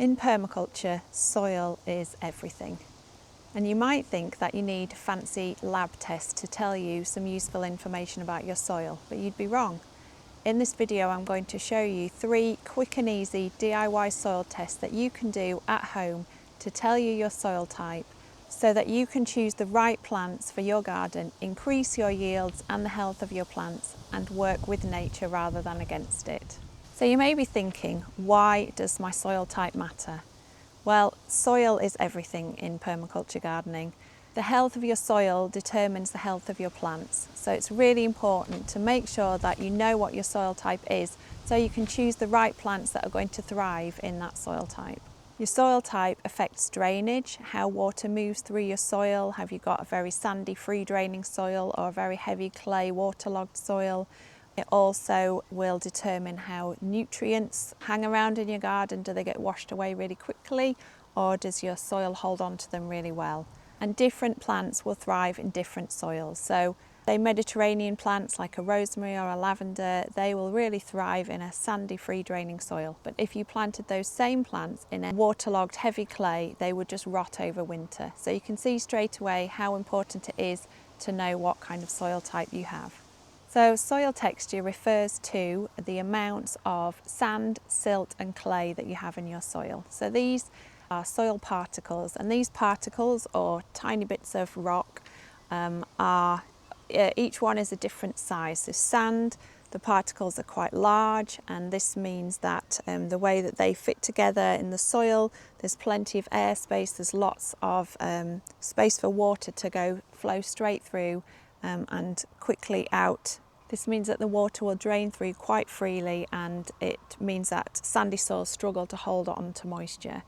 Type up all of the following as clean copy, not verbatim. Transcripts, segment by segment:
In permaculture, soil is everything. And you might think that you need fancy lab tests to tell you some useful information about your soil, but you'd be wrong. In this video, I'm going to show you 3 quick and easy DIY soil tests that you can do at home to tell you your soil type so that you can choose the right plants for your garden, increase your yields and the health of your plants, and work with nature rather than against it. So you may be thinking, why does my soil type matter? Well, soil is everything in permaculture gardening. The health of your soil determines the health of your plants. So it's really important to make sure that you know what your soil type is so you can choose the right plants that are going to thrive in that soil type. Your soil type affects drainage, how water moves through your soil. Have you got a very sandy, free draining soil or a very heavy clay, waterlogged soil? It also will determine how nutrients hang around in your garden. Do they get washed away really quickly, or does your soil hold on to them really well? And different plants will thrive in different soils. So say Mediterranean plants like a rosemary or a lavender, they will really thrive in a sandy, free draining soil. But if you planted those same plants in a waterlogged, heavy clay, they would just rot over winter. So you can see straight away how important it is to know what kind of soil type you have. So soil texture refers to the amounts of sand, silt and clay that you have in your soil. So these are soil particles, and these particles, or tiny bits of rock, each one is a different size. So sand, the particles are quite large, and this means that the way that they fit together in the soil, there's plenty of air space, there's lots of space for water to flow straight through and quickly out. This means that the water will drain through quite freely, and it means that sandy soils struggle to hold on to moisture.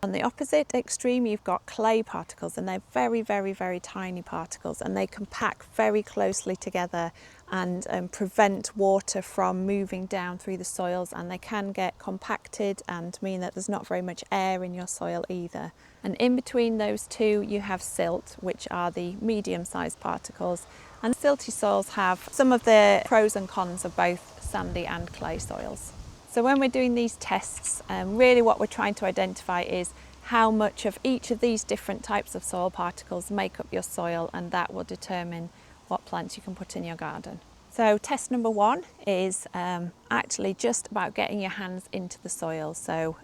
On the opposite extreme, you've got clay particles, and they're very, very, very tiny particles, and they can pack very closely together and prevent water from moving down through the soils, and they can get compacted and mean that there's not very much air in your soil either. And in between those two, you have silt, which are the medium-sized particles. And silty soils have some of the pros and cons of both sandy and clay soils. So when we're doing these tests, really what we're trying to identify is how much of each of these different types of soil particles make up your soil, and that will determine what plants you can put in your garden. So test number 1 is actually just about getting your hands into the soil. So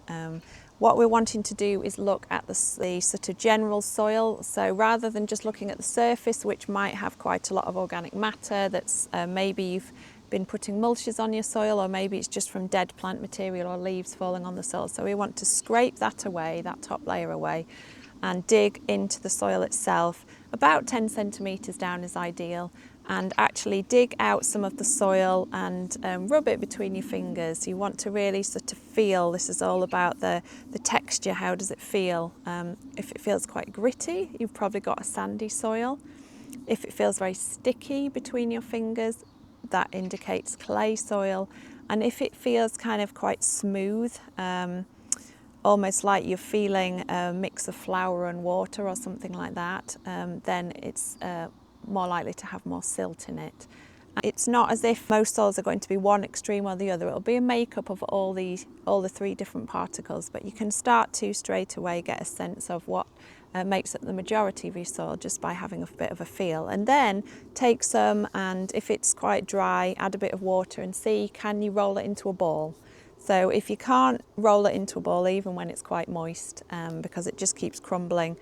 what we're wanting to do is look at the sort of general soil. So rather than just looking at the surface, which might have quite a lot of organic matter, that's maybe you've been putting mulches on your soil, or maybe it's just from dead plant material or leaves falling on the soil. So we want to scrape that away, that top layer away, and dig into the soil itself. About 10 centimetres down is ideal, and actually dig out some of the soil and rub it between your fingers. You want to really sort of feel, this is all about the texture, how does it feel? If it feels quite gritty, you've probably got a sandy soil. If it feels very sticky between your fingers, that indicates clay soil. And if it feels kind of quite smooth, almost like you're feeling a mix of flour and water or something like that, then it's more likely to have more silt in it. It's not as if most soils are going to be one extreme or the other. It'll be a makeup of all the 3 different particles, but you can start to straight away get a sense of what makes up the majority of your soil just by having a bit of a feel. And then take some, and if it's quite dry, add a bit of water and see, can you roll it into a ball? So if you can't roll it into a ball even when it's quite moist, because it just keeps crumbling,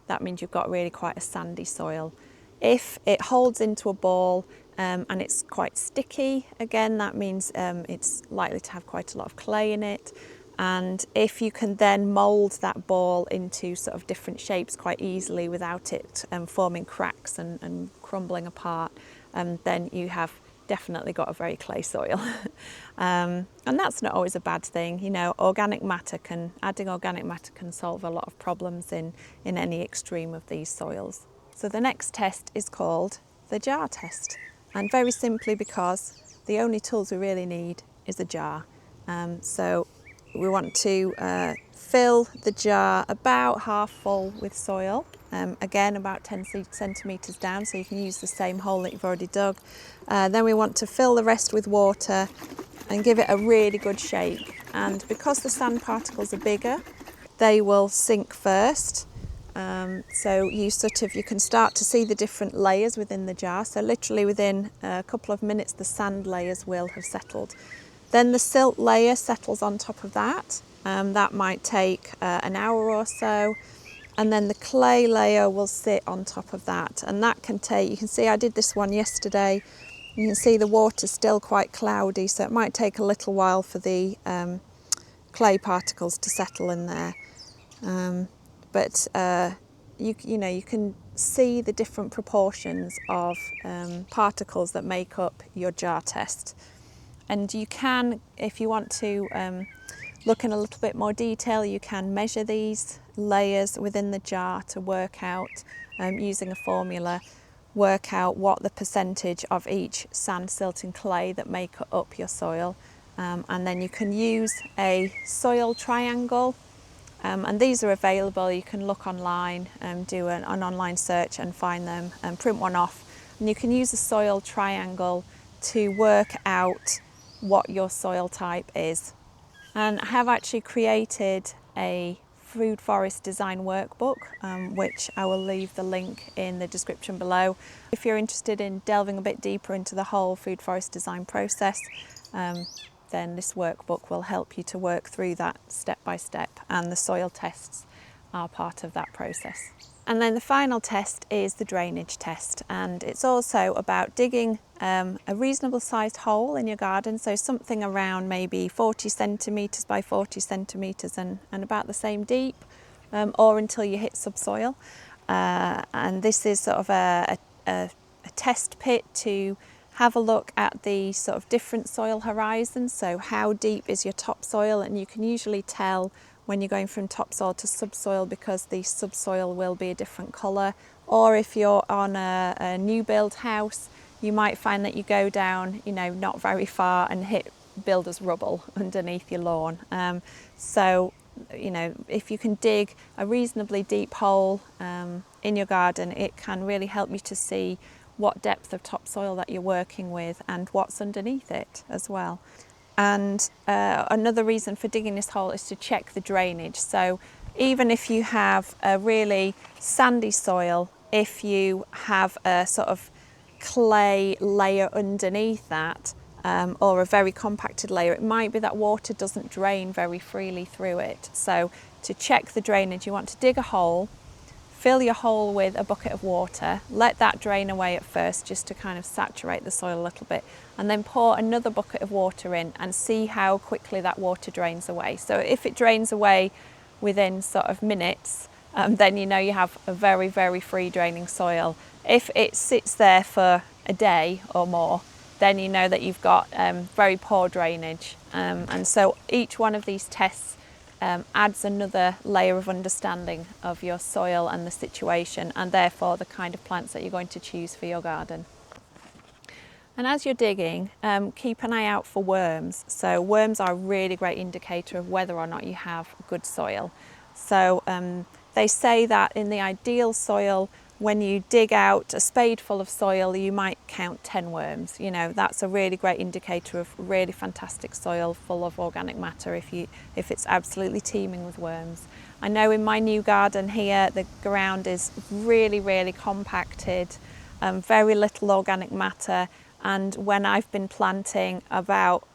that means you've got really quite a sandy soil. If it holds into a ball and it's quite sticky, again, that means it's likely to have quite a lot of clay in it. And if you can then mould that ball into sort of different shapes quite easily without it forming cracks and crumbling apart, then you have definitely got a very clay soil. And that's not always a bad thing. You know, adding organic matter can solve a lot of problems in any extreme of these soils. So the next test is called the jar test, and very simply because the only tools we really need is a jar. So we want to fill the jar about half full with soil, again about 10 centimetres down, so you can use the same hole that you've already dug. Then we want to fill the rest with water and give it a really good shake. And because the sand particles are bigger, they will sink first. So you can start to see the different layers within the jar. So literally within a couple of minutes the sand layers will have settled. Then the silt layer settles on top of that. That might take an hour or so. And then the clay layer will sit on top of that. And that can take, you can see I did this one yesterday. You can see the water's still quite cloudy, so it might take a little while for the clay particles to settle in there. But you can see the different proportions of particles that make up your jar test. And you can, if you want to look in a little bit more detail, you can measure these layers within the jar to work out, using a formula, work out what the percentage of each sand, silt and clay that make up your soil. And then you can use a soil triangle. And these are available. You can look online, do an online search and find them and print one off. And you can use a soil triangle to work out what your soil type is. And I have actually created a food forest design workbook, which I will leave the link in the description below. If you're interested in delving a bit deeper into the whole food forest design process, then this workbook will help you to work through that step by step, and the soil tests are part of that process. And then the final test is the drainage test, and it's also about digging a reasonable sized hole in your garden, so something around maybe 40 centimetres by 40 centimetres and about the same deep, or until you hit subsoil. And this is sort of a test pit to have a look at the sort of different soil horizons, so how deep is your topsoil, and you can usually tell when you're going from topsoil to subsoil because the subsoil will be a different colour. Or if you're on a new build house, you might find that you go down, not very far and hit builder's rubble underneath your lawn. So if you can dig a reasonably deep hole in your garden, it can really help you to see what depth of topsoil that you're working with and what's underneath it as well. And another reason for digging this hole is to check the drainage. So even if you have a really sandy soil, if you have a sort of clay layer underneath that, or a very compacted layer, it might be that water doesn't drain very freely through it. So to check the drainage, you want to dig a hole, fill your hole with a bucket of water, let that drain away at first just to kind of saturate the soil a little bit, and then pour another bucket of water in and see how quickly that water drains away. So if it drains away within sort of minutes, then you know you have a very, very free draining soil. If it sits there for a day or more, then you know that you've got very poor drainage. And so each one of these tests adds another layer of understanding of your soil and the situation, and therefore the kind of plants that you're going to choose for your garden. And as you're digging, keep an eye out for worms. So worms are a really great indicator of whether or not you have good soil. So they say that in the ideal soil, when you dig out a spadeful of soil, you might count 10 worms. That's a really great indicator of really fantastic soil full of organic matter if it's absolutely teeming with worms. I know in my new garden here, the ground is really, really compacted, very little organic matter. And when I've been planting about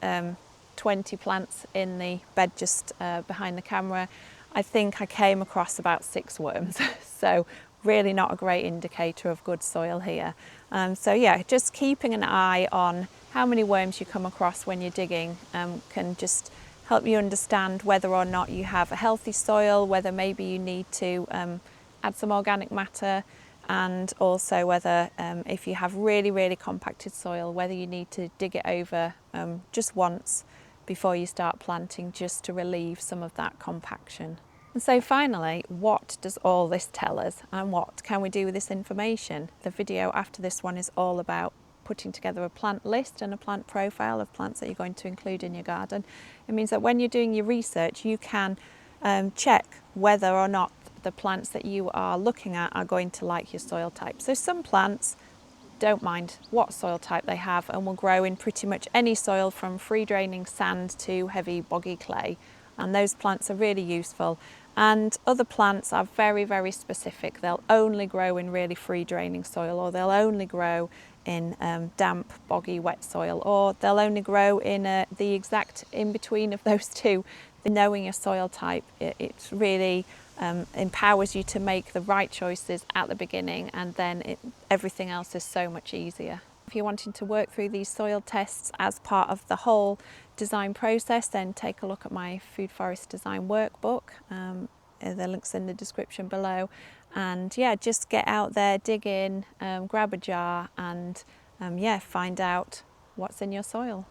20 plants in the bed just behind the camera, I think I came across about 6 worms. So really not a great indicator of good soil here. So yeah, just keeping an eye on how many worms you come across when you're digging can just help you understand whether or not you have a healthy soil, whether maybe you need to add some organic matter, and also whether if you have really, really compacted soil, whether you need to dig it over just once before you start planting, just to relieve some of that compaction. And so finally, what does all this tell us, and what can we do with this information? The video after this one is all about putting together a plant list and a plant profile of plants that you're going to include in your garden. It means that when you're doing your research, you can check whether or not the plants that you are looking at are going to like your soil type. So some plants don't mind what soil type they have and will grow in pretty much any soil, from free draining sand to heavy boggy clay. and those plants are really useful. And other plants are very, very specific. They'll only grow in really free draining soil, or they'll only grow in damp, boggy, wet soil, or they'll only grow in the exact in between of those two. Knowing your soil type, it really empowers you to make the right choices at the beginning, and then everything else is so much easier. If you're wanting to work through these soil tests as part of the whole design process, then take a look at my Food Forest Design Workbook. The link's in the description below. And yeah, just get out there, dig in, grab a jar, and yeah, find out what's in your soil.